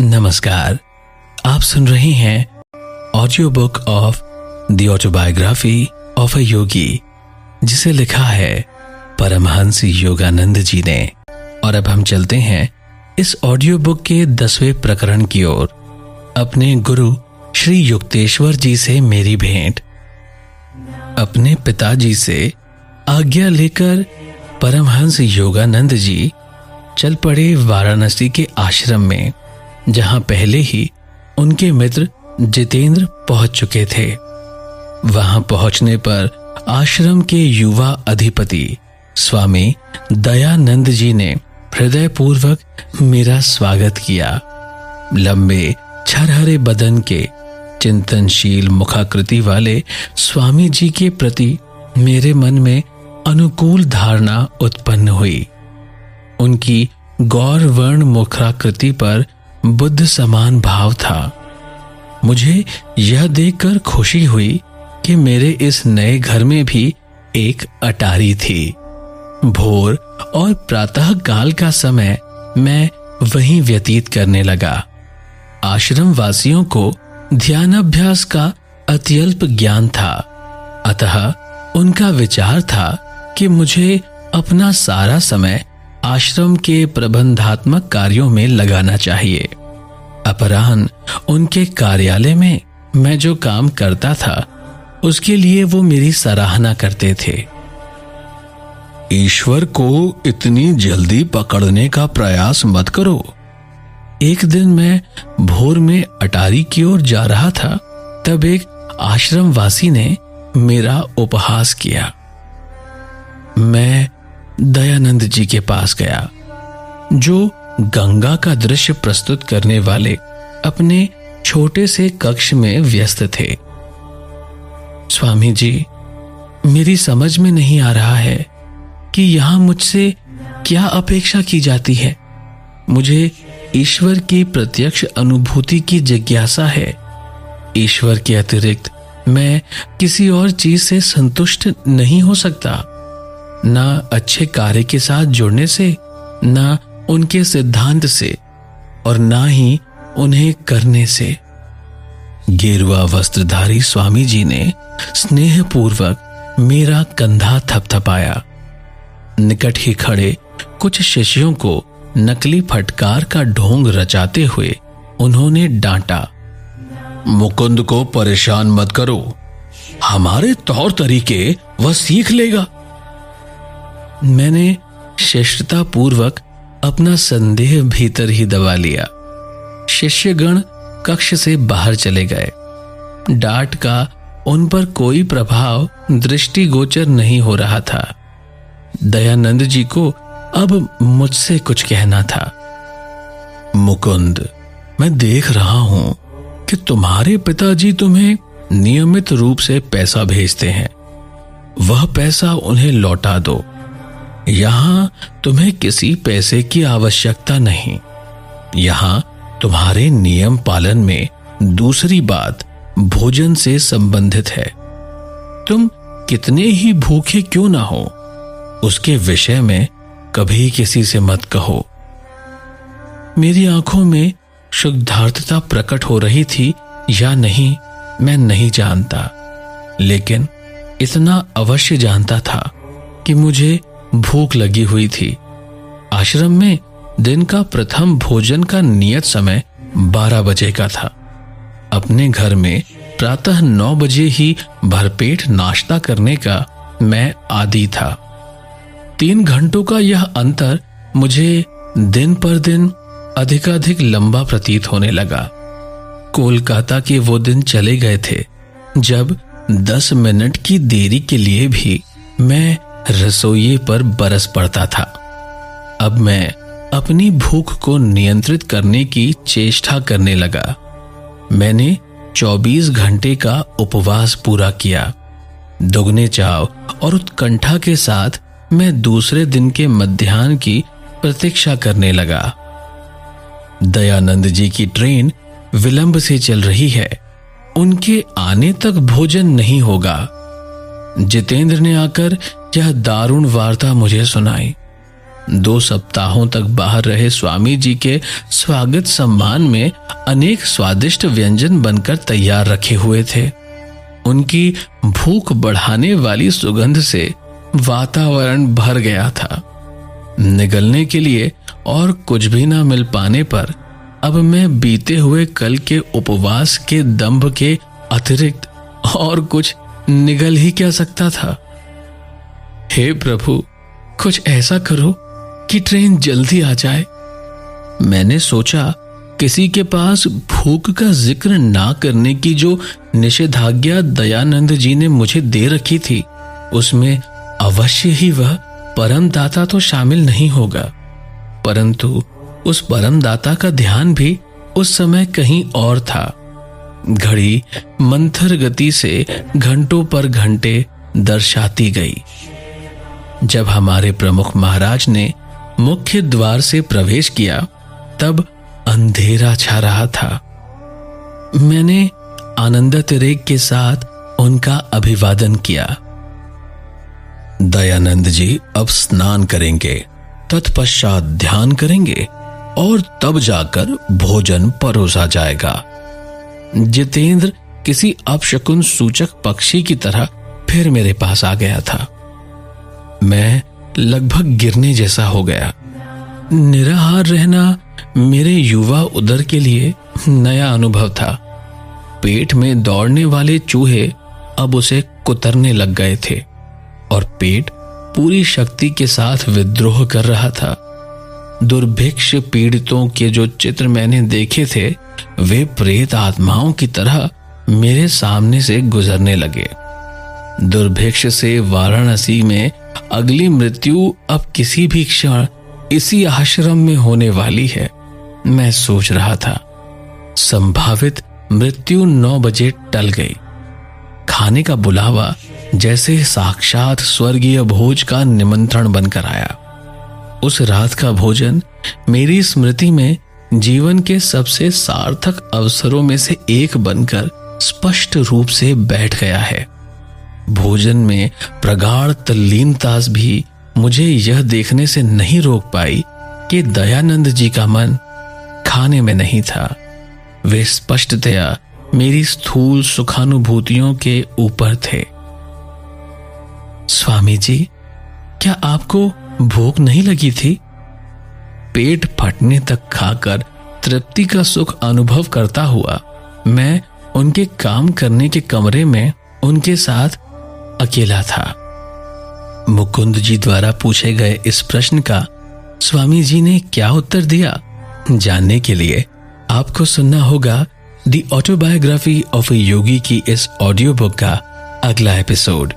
नमस्कार, आप सुन रहे हैं audio book of the autobiography of a yogi, जिसे लिखा है परमहंस योगानंद जी ने। और अब हम चलते हैं इस ऑडियो बुक के 10वें प्रकरण की ओर। अपने गुरु श्री युक्तेश्वर जी से मेरी भेंट। अपने पिताजी से आज्ञा लेकर परमहंस योगानंद जी चल पड़े वाराणसी के आश्रम में, जहां पहले ही उनके मित्र जितेंद्र पहुंच चुके थे। वहां पहुंचने पर आश्रम के युवा अधिपति स्वामी दयानंद जी ने हृदयपूर्वक मेरा स्वागत किया। लंबे छरहरे बदन के चिंतनशील मुखाकृति वाले स्वामी जी के प्रति मेरे मन में अनुकूल धारणा उत्पन्न हुई। उनकी गौर वर्ण मुखाकृति पर बुद्ध समान भाव था। मुझे यह देखकर खुशी हुई कि मेरे इस नए घर में भी एक अटारी थी। भोर और प्रातः काल का समय मैं वहीं व्यतीत करने लगा। आश्रम वासियों को ध्यानाभ्यास का अत्यल्प ज्ञान था, अतः उनका विचार था कि मुझे अपना सारा समय आश्रम के प्रबंधात्मक कार्यों में लगाना चाहिए। अपराह्न उनके कार्यालय में मैं जो काम करता था उसके लिए वो मेरी सराहना करते थे। ईश्वर को इतनी जल्दी पकड़ने का प्रयास मत करो। एक दिन मैं भोर में अटारी की ओर जा रहा था, तब एक आश्रम वासी ने मेरा उपहास किया। मैं दयानंद जी के पास गया, जो गंगा का दृश्य प्रस्तुत करने वाले अपने छोटे से कक्ष में व्यस्त थे। स्वामी जी, मेरी समझ में नहीं आ रहा है कि यहां मुझसे क्या अपेक्षा की जाती है। मुझे ईश्वर की प्रत्यक्ष अनुभूति की जिज्ञासा है। ईश्वर के अतिरिक्त मैं किसी और चीज से संतुष्ट नहीं हो सकता। ना अच्छे कार्य के साथ जुड़ने से, ना उनके सिद्धांत से, और ना ही उन्हें करने से। गेरुआ वस्त्रधारी स्वामी जी ने स्नेहपूर्वक मेरा कंधा थपथपाया। निकट ही खड़े कुछ शिष्यों को नकली फटकार का ढोंग रचाते हुए उन्होंने डांटा, मुकुंद को परेशान मत करो, हमारे तौर तरीके वह सीख लेगा। मैंने शिष्टता पूर्वक अपना संदेह भीतर ही दबा लिया। शिष्यगण कक्ष से बाहर चले गए। डांट का उन पर कोई प्रभाव दृष्टिगोचर नहीं हो रहा था। दयानंद जी को अब मुझसे कुछ कहना था। मुकुंद, मैं देख रहा हूं कि तुम्हारे पिताजी तुम्हें नियमित रूप से पैसा भेजते हैं। वह पैसा उन्हें लौटा दो। यहां तुम्हें किसी पैसे की आवश्यकता नहीं। यहां तुम्हारे नियम पालन में दूसरी बात भोजन से संबंधित है। तुम कितने ही भूखे क्यों ना हो, उसके विषय में कभी किसी से मत कहो। मेरी आंखों में शुद्धार्थता प्रकट हो रही थी या नहीं, मैं नहीं जानता, लेकिन इतना अवश्य जानता था कि मुझे भूख लगी हुई थी। आश्रम में दिन का प्रथम भोजन का नियत समय 12 बजे का था। अपने घर में प्रातः 9 बजे ही भरपेट नाश्ता करने का मैं आदी था। 3 घंटों का यह अंतर मुझे दिन पर दिन अधिकाधिक लंबा प्रतीत होने लगा। कोलकाता के वो दिन चले गए थे जब 10 मिनट की देरी के लिए भी मैं रसोइये पर बरस पड़ता था। अब मैं अपनी भूख को नियंत्रित करने की चेष्टा करने लगा। मैंने 24 घंटे का उपवास पूरा किया। दुगने चाव और उत्कंठा के साथ मैं दूसरे दिन के मध्याह्न की प्रतीक्षा करने लगा। दयानंद जी की ट्रेन विलंब से चल रही है। उनके आने तक भोजन नहीं होगा। जितेंद्र ने आकर यह दारुण वार्ता मुझे सुनाई। 2 सप्ताहों तक बाहर रहे स्वामी जी के स्वागत सम्मान में अनेक स्वादिष्ट व्यंजन बनकर तैयार रखे हुए थे। उनकी भूख बढ़ाने वाली सुगंध से वातावरण भर गया था। निगलने के लिए और कुछ भी ना मिल पाने पर अब मैं बीते हुए कल के उपवास के दंभ के अतिरिक्त और कुछ निगल ही क्या सकता था। हे प्रभु, कुछ ऐसा करो कि ट्रेन जल्दी आ जाए। मैंने सोचा किसी के पास भूख का जिक्र ना करने की जो निषेधाज्ञा दयानंद जी ने मुझे दे रखी थी, उसमें अवश्य ही वह परमदाता तो शामिल नहीं होगा, परंतु उस परमदाता का ध्यान भी उस समय कहीं और था। घड़ी मंथर गति से घंटों पर घंटे दर्शाती गई। जब हमारे प्रमुख महाराज ने मुख्य द्वार से प्रवेश किया तब अंधेरा छा रहा था। मैंने आनंदातिरेक के साथ उनका अभिवादन किया। दयानंद जी अब स्नान करेंगे, तत्पश्चात ध्यान करेंगे और तब जाकर भोजन परोसा जाएगा। जितेंद्र किसी अपशकुन सूचक पक्षी की तरह फिर मेरे पास आ गया था। मैं लगभग गिरने जैसा हो गया। निराहार रहना मेरे युवा उदर के लिए नया अनुभव था। पेट में दौड़ने वाले चूहे अब उसे कुतरने लग गए थे और पेट पूरी शक्ति के साथ विद्रोह कर रहा था। दुर्भिक्ष पीड़ितों के जो चित्र मैंने देखे थे, वे प्रेत आत्माओं की तरह मेरे सामने से गुजरने लगे। दुर्भिक्ष से वाराणसी में अगली मृत्यु अब किसी भी क्षण इसी आश्रम में होने वाली है, मैं सोच रहा था। संभावित मृत्यु 9 बजे टल गई। खाने का बुलावा जैसे साक्षात स्वर्गीय भोज का निमंत्रण बनकर आया। उस रात का भोजन मेरी स्मृति में जीवन के सबसे सार्थक अवसरों में से एक बनकर स्पष्ट रूप से बैठ गया है। भोजन में प्रगाढ़ तल्लीनता भी मुझे यह देखने से नहीं रोक पाई कि दयानंद जी का मन खाने में नहीं था। वे स्पष्टतया मेरी स्थूल सुखानुभूतियों के ऊपर थे। स्वामी जी, क्या आपको भूख नहीं लगी थी? पेट फटने तक खाकर तृप्ति का सुख अनुभव करता हुआ मैं उनके काम करने के कमरे में उनके साथ अकेला था। मुकुंद जी द्वारा पूछे गए इस प्रश्न का स्वामी जी ने क्या उत्तर दिया, जानने के लिए आपको सुनना होगा द ऑटोबायोग्राफी ऑफ ए योगी की इस ऑडियो बुक का अगला एपिसोड।